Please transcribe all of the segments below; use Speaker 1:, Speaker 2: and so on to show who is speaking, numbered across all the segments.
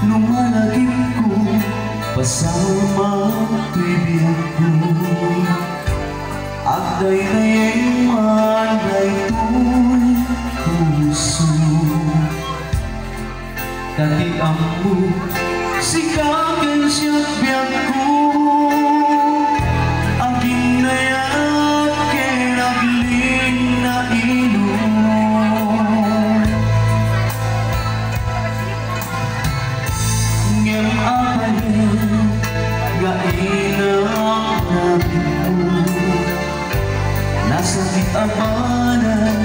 Speaker 1: lumalagip ko pasama kaibigan ko. Agday na yung manday ko'y puso. Dati ang mo sikagan siya biyak ko. Ang ginayat kay nagling na ilong. Ngem apayin gainang namin ko. Nasa bitabanan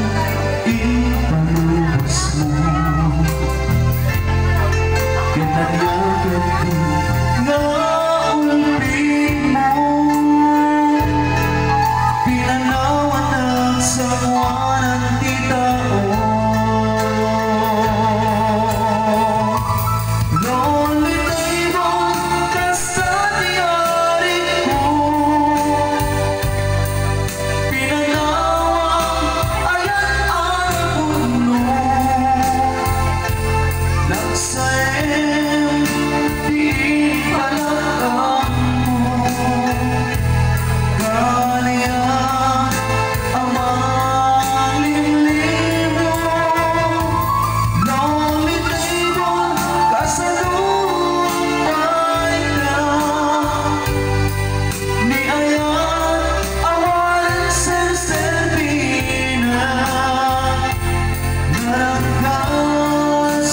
Speaker 1: ipaluwas mo. Kinanyagad ko na ulpin mo. Pinanawan ng samuan ng titao. Lonely table ka sa diyari ko. Pinanawang ayan ang puno. Nagsayang di palakang mo. Kaya ang mga limlim mo. Lonely table kasalubay ka. Ni ayan awan sa Servina. Narangkas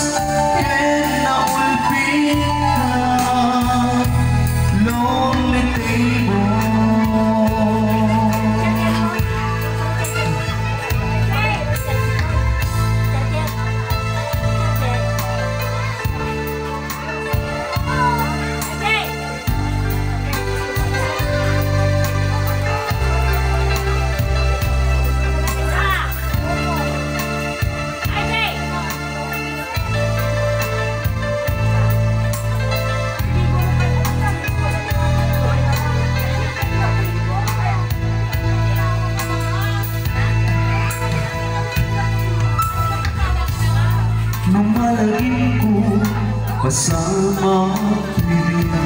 Speaker 1: ken naulpin ka. Lonely table. Nung malagim ko kasama kaibigan